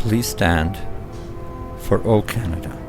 Please stand for O Canada.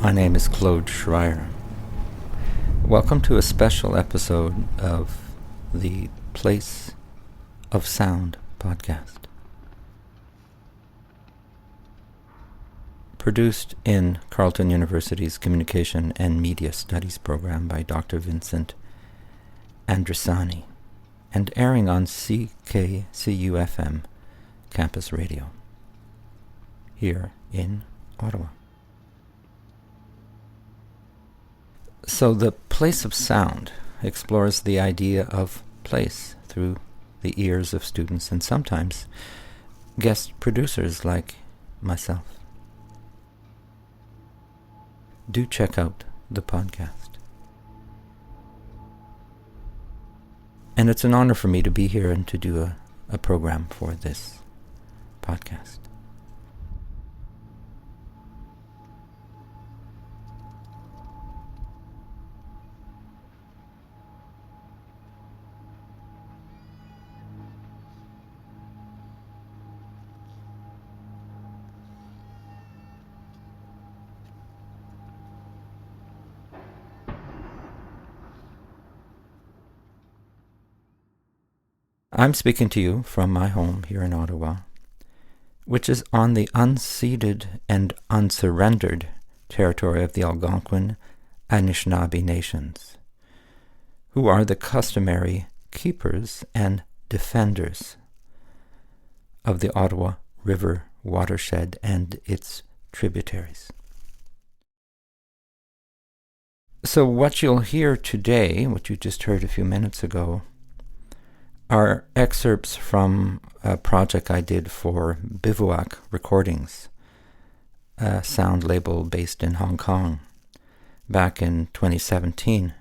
My name is Claude Schreier. Welcome to a special episode of the Place of Sound podcast. Produced in Carleton University's Communication and Media Studies program by Dr. Vincent Andrisani and airing on CKCU-FM campus radio here in Ottawa. So the Place of Sound explores the idea of place through the ears of students and sometimes guest producers like myself. Do check out the podcast. And it's an honor for me to be here and to do a program for this podcast. I'm speaking to you from my home here in Ottawa, which is on the unceded and unsurrendered territory of the Algonquin Anishinaabe nations, who are the customary keepers and defenders of the Ottawa River watershed and its tributaries. So what you'll hear today, what you just heard a few minutes ago, are excerpts from a project I did for Bivouac Recordings, a sound label based in Hong Kong, back in 2017.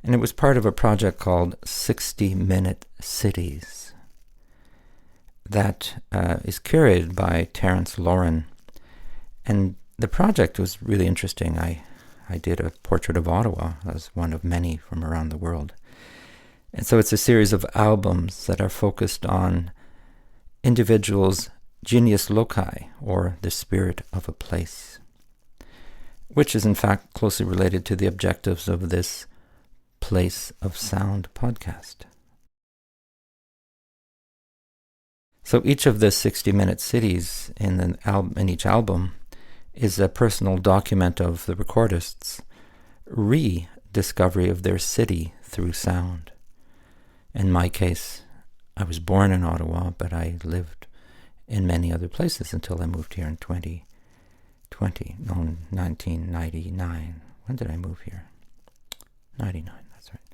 And it was part of a project called 60 Minute Cities that is curated by Terence Lauren. And the project was really interesting. I did a portrait of Ottawa as one of many from around the world. And so it's a series of albums that are focused on individuals' genius loci, or the spirit of a place, which is in fact closely related to the objectives of this Place of Sound podcast. So each of the 60-minute cities in each album is a personal document of the recordists' rediscovery of their city through sound. In my case, I was born in Ottawa, but I lived in many other places until I moved here in 1999. When did I move here? 99, that's right.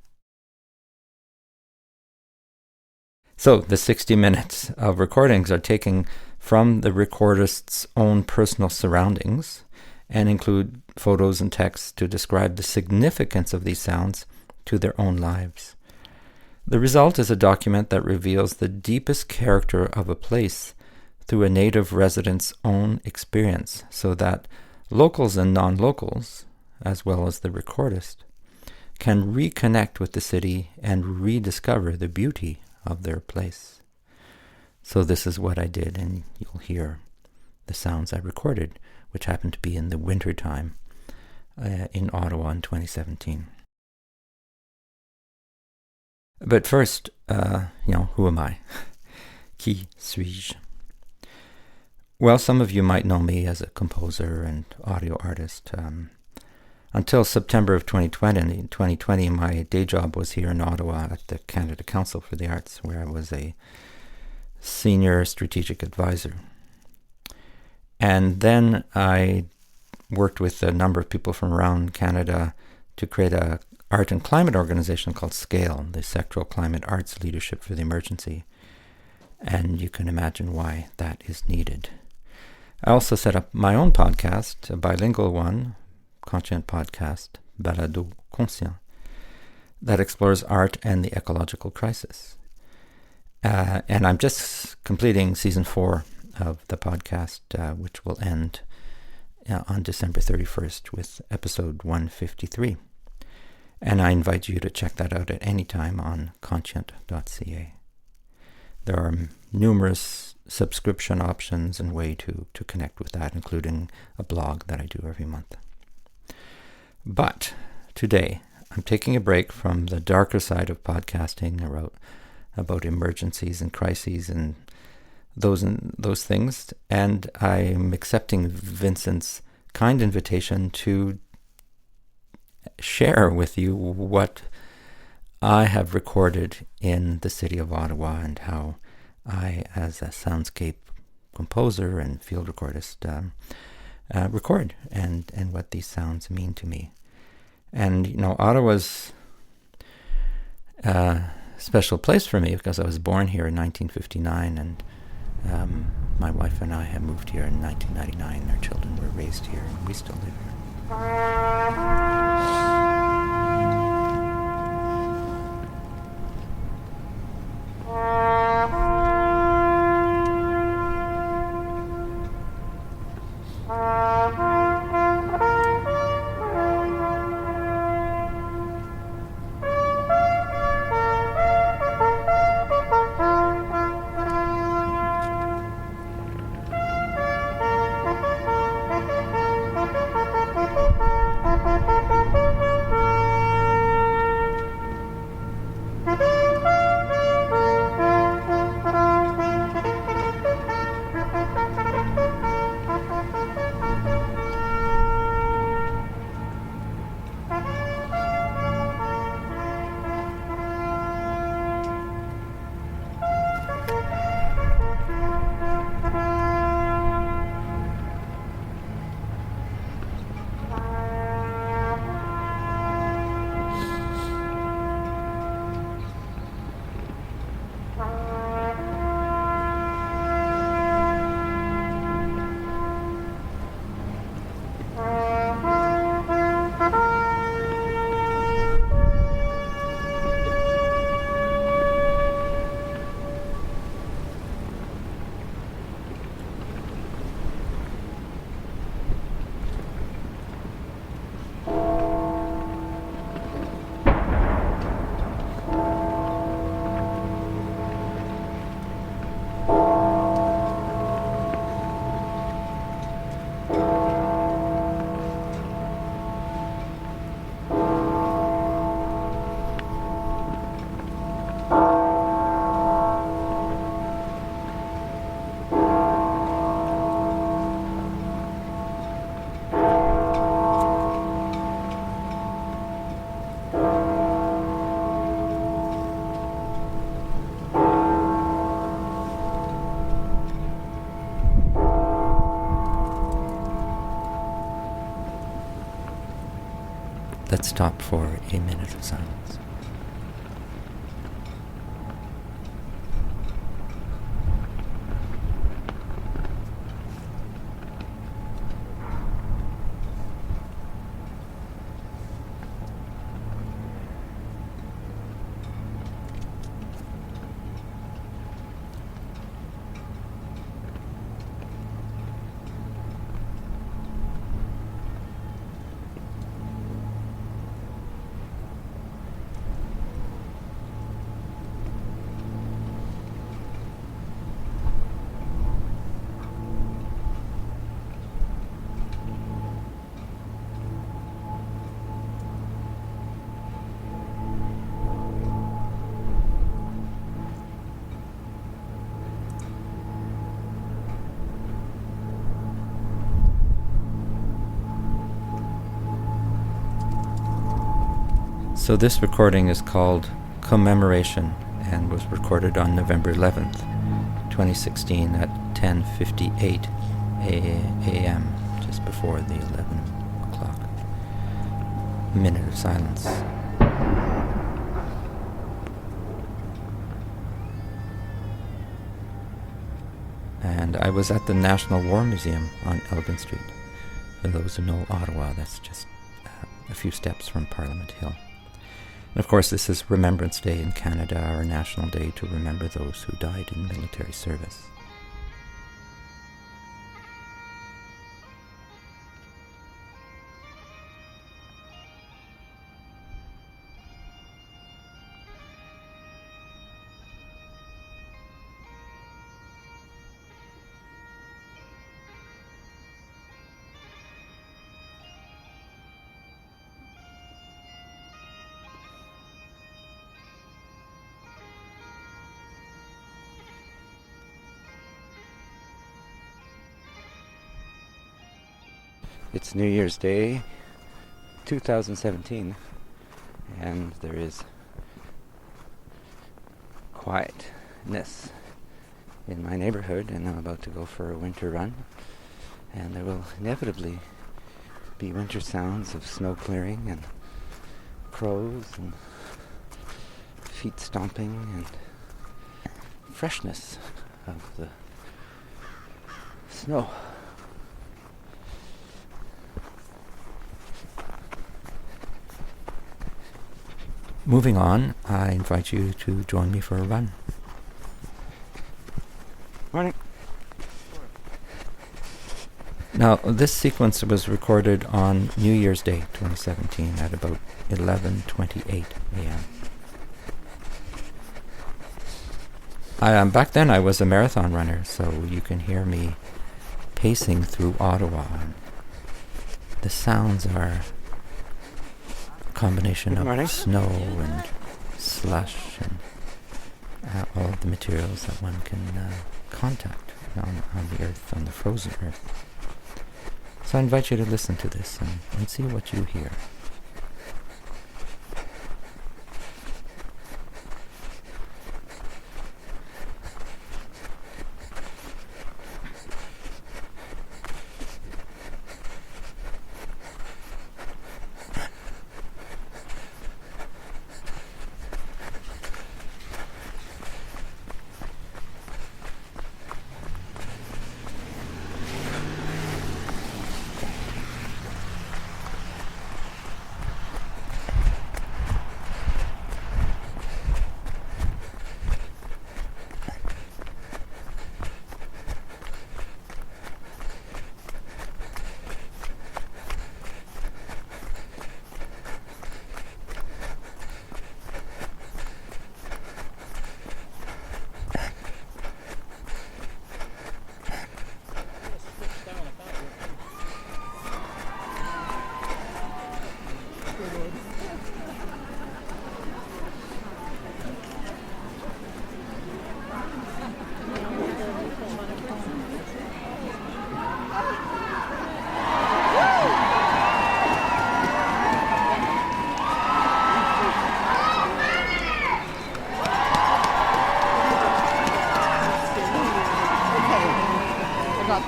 So the 60 minutes of recordings are taken from the recordist's own personal surroundings and include photos and texts to describe the significance of these sounds to their own lives. The result is a document that reveals the deepest character of a place through a native resident's own experience, so that locals and non-locals, as well as the recordist, can reconnect with the city and rediscover the beauty of their place. So this is what I did, and you'll hear the sounds I recorded, which happened to be in the winter time in Ottawa in 2017. But first, who am I? Qui suis-je? Well, some of you might know me as a composer and audio artist. Until September of 2020, my day job was here in Ottawa at the Canada Council for the Arts, where I was a senior strategic advisor. And then I worked with a number of people from around Canada to create a art and climate organization called SCALE, the Sectoral Climate Arts Leadership for the Emergency. And you can imagine why that is needed. I also set up my own podcast, a bilingual one, conscient podcast, Balado Conscient, that explores art and the ecological crisis. And I'm just completing season 4 of the podcast, which will end on December 31st with episode 153. And I invite you to check that out at any time on conscient.ca. There are numerous subscription options and way to connect with that, including a blog that I do every month. But today, I'm taking a break from the darker side of podcasting about emergencies and crises and those things, and I'm accepting Vincent's kind invitation to share with you what I have recorded in the city of Ottawa and how I, as a soundscape composer and field recordist, record and what these sounds mean to me. And, Ottawa's a special place for me because I was born here in 1959, and my wife and I have moved here in 1999. Our children were raised here, and we still live here. Let's stop for a minute of silence. So this recording is called Commemoration and was recorded on November 11th, 2016 at 10:58 a.m., just before the 11 o'clock minute of silence. And I was at the National War Museum on Elgin Street. For those who know Ottawa, that's just a few steps from Parliament Hill. And of course, this is Remembrance Day in Canada, our national day to remember those who died in military service. It's New Year's Day, 2017, and there is quietness in my neighborhood, and I'm about to go for a winter run, and there will inevitably be winter sounds of snow clearing and crows and feet stomping and freshness of the snow. Moving on, I invite you to join me for a run. Morning. Now, this sequence was recorded on New Year's Day, 2017, at about 11:28 a.m. Back then, I was a marathon runner, so you can hear me pacing through Ottawa. The sounds are combination of snow and slush and all of the materials that one can contact on the earth, on the frozen earth. So I invite you to listen to this and see what you hear.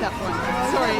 That one. Sorry.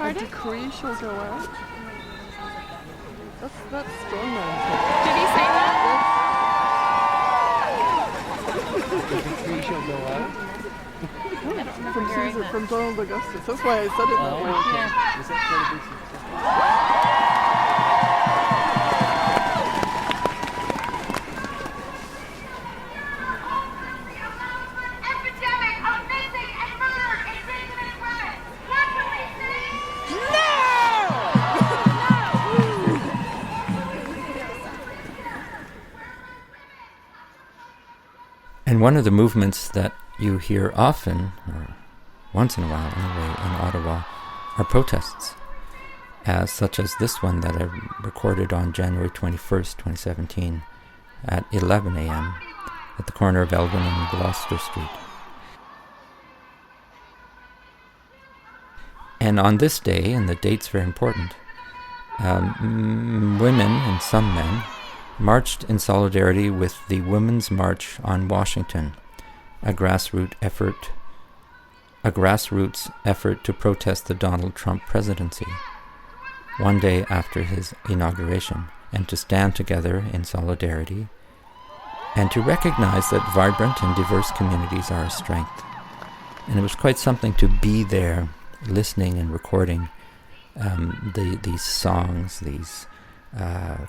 A decree shall go out. That's strongman. Did he say that? The decree shall go out. I don't remember hearing that. From Donald Augustus. That's why I said it that way. Yeah. Is that Epidemic of And one of the movements that you hear often, or once in a while anyway, in Ottawa, are protests, such as this one that I recorded on January 21st, 2017, at 11 a.m. at the corner of Elgin and Gloucester Street. And on this day, and the date's very important, women and some men marched in solidarity with the Women's March on Washington, a grassroots effort to protest the Donald Trump presidency, one day after his inauguration, and to stand together in solidarity, and to recognize that vibrant and diverse communities are a strength. And it was quite something to be there, listening and recording these songs, these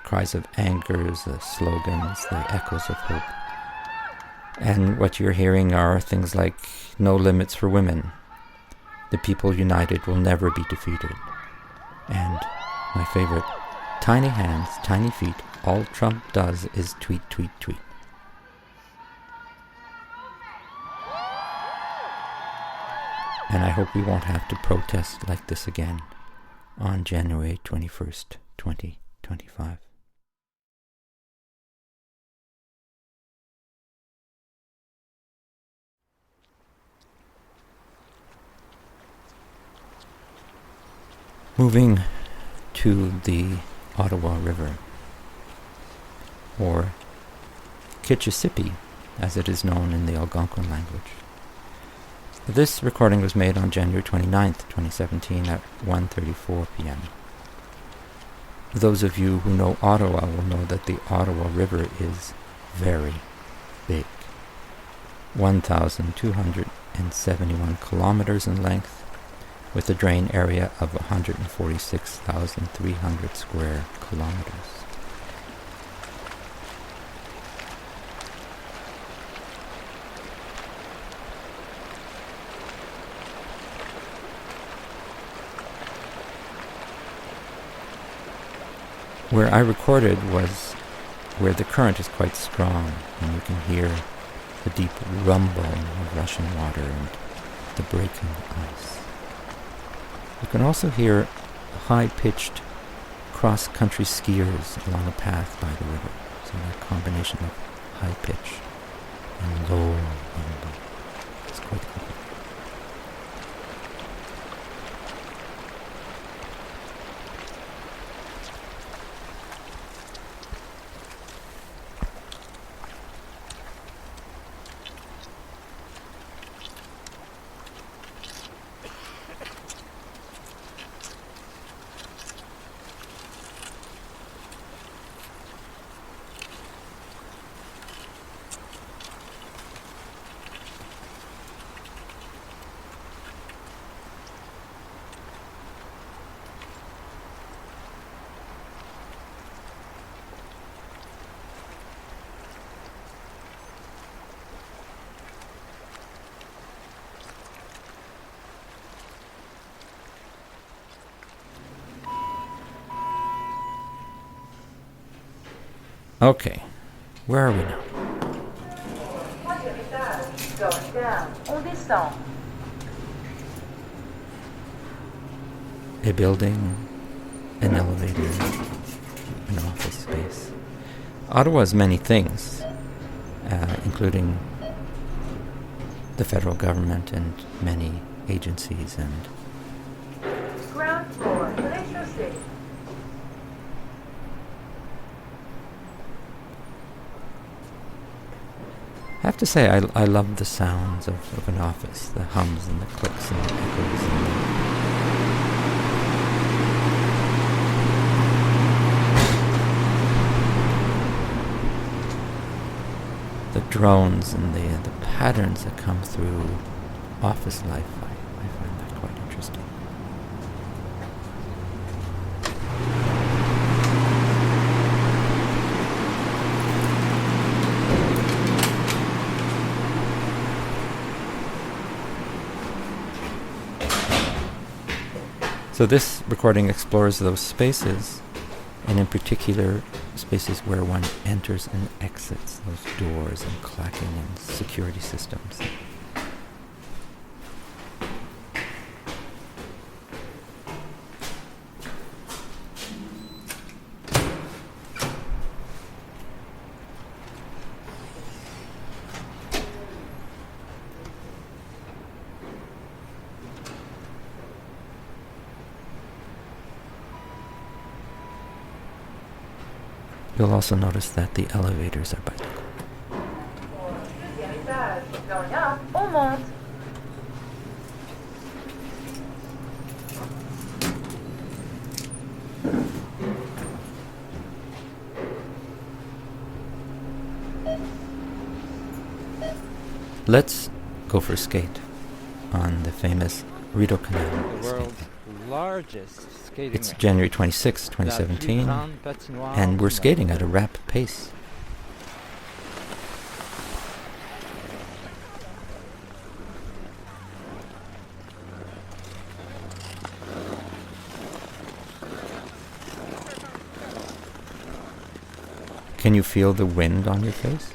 cries of angers, the slogans, the echoes of hope. And what you're hearing are things like "No limits for women," "The people united will never be defeated," and my favorite, "Tiny hands, tiny feet, all Trump does is tweet, tweet, tweet." And I hope we won't have to protest like this again on January 21st, 2025. Moving to the Ottawa River, or Kitchissippi, as it is known in the Algonquin language. This recording was made on January 29th, 2017 at 1:34 p.m. Those of you who know Ottawa will know that the Ottawa River is very big. 1,271 kilometers in length, with a drain area of 146,300 square kilometers. Where I recorded was where the current is quite strong, and you can hear the deep rumble of rushing water and the breaking ice. You can also hear high-pitched cross-country skiers along a path by the river. So a combination of high pitch and low rumble. It's quite cool. Okay, where are we now? Going down. On descend. A building, an elevator, an office space. Ottawa has many things, including the federal government and many agencies and Ground floor. Rez-de-chaussée. I have to say, I love the sounds of an office, the hums and the clicks and the echoes and the drones and the patterns that come through office life. I find that quite interesting. So this recording explores those spaces and in particular spaces where one enters and exits, those doors and clacking and security systems. You'll also notice that the elevators are bicycle. Going up, on monte. Let's go for a skate on the famous Rideau Canal. The world's largest skating It's rink. January 26, 2017, and we're skating at a rapid pace. Can you feel the wind on your face?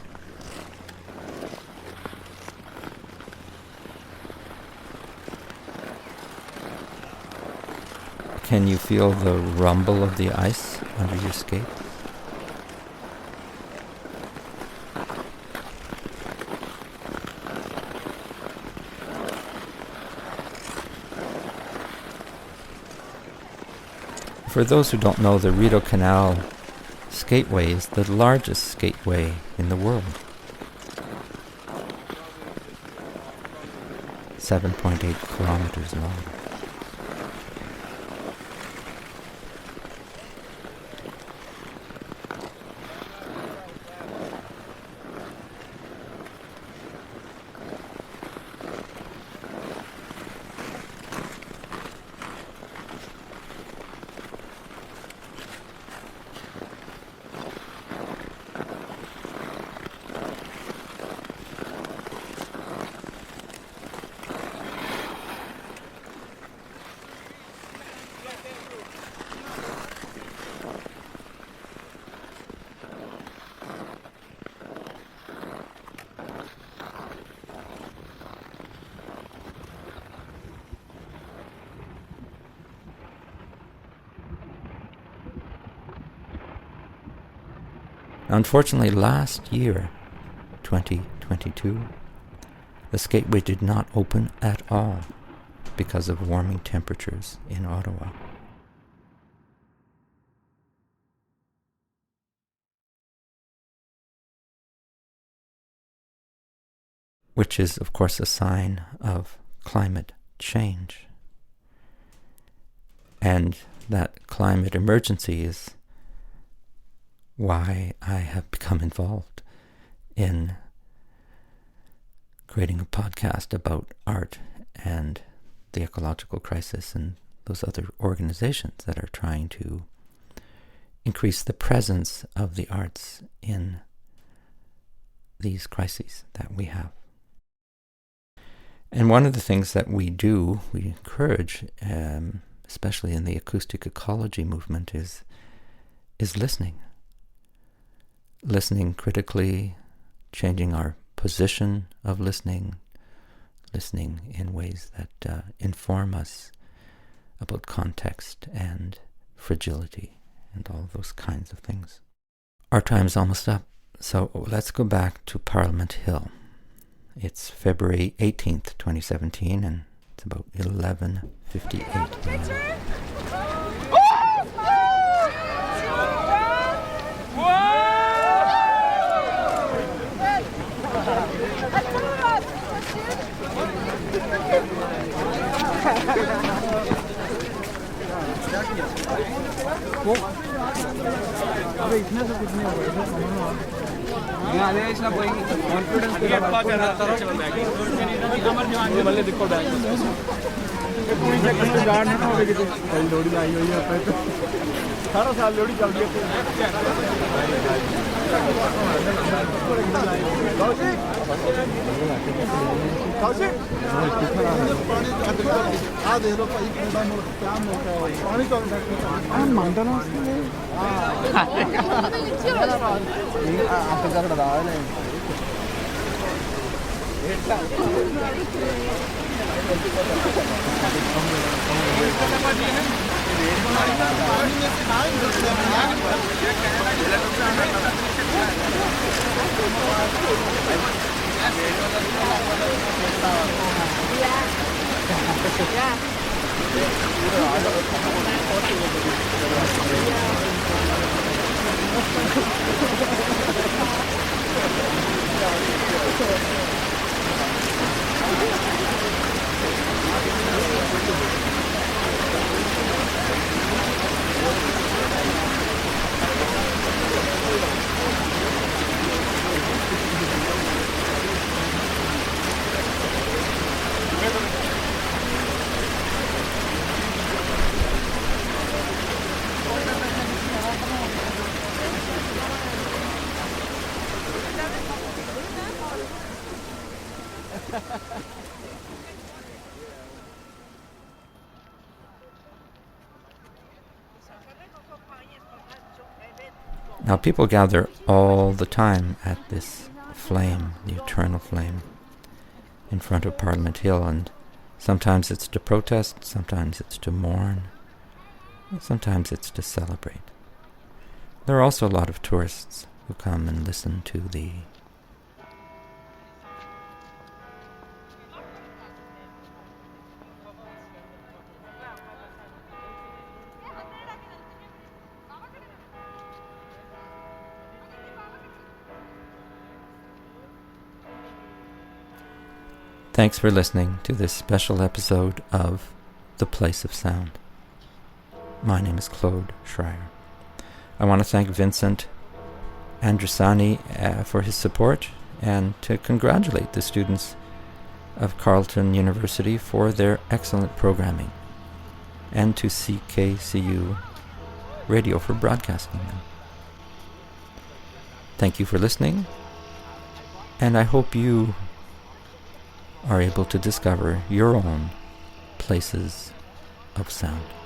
Can you feel the rumble of the ice under your skate? For those who don't know, the Rideau Canal skateway is the largest skateway in the world. 7.8 kilometers long. Unfortunately, last year, 2022, the skateway did not open at all because of warming temperatures in Ottawa. Which is, of course, a sign of climate change. And that climate emergency is why I have become involved in creating a podcast about art and the ecological crisis and those other organizations that are trying to increase the presence of the arts in these crises that we have. And one of the things that we do, we encourage, especially in the acoustic ecology movement, is listening. Listening critically, changing our position of listening in ways that inform us about context and fragility and all those kinds of things. Our time's almost up, so let's go back to Parliament Hill. It's February 18th, 2017, and it's about 11:58. ਪੂਰੀ ਚੱਕਰ ਤੋਂ ਜਾਣ ਨਾ ਹੋਵੇ ਕਿਤੇ ਕਈ ਲੋੜੀ ਆਈ ਹੋਈ ਆ ਆਪਾਂ ਸਾਰਾ ਸਾਲ ਲੋੜੀ ਚੱਲਦੀ ਹੈ ਆ ਦੇ ਲੋ ਭਾਈ ਕਿੰਨਾ ਮੁੜ ਕਿਆ ਮੌਕਾ ਹੈ ਪਾਣੀ ਤੋਂ ਆ ਮੰਡਣਾ ਹਾਂ ਆਪ ਦਾ ਰੜਾ ਹੈ Now, people gather all the time at this flame, the eternal flame, in front of Parliament Hill, and sometimes it's to protest, sometimes it's to mourn, sometimes it's to celebrate. There are also a lot of tourists who come and listen to the Thanks for listening to this special episode of The Place of Sound. My name is Claude Schreier. I want to thank Vincent Andrusani for his support and to congratulate the students of Carleton University for their excellent programming, and to CKCU Radio for broadcasting them. Thank you for listening, and I hope you are able to discover your own places of sound.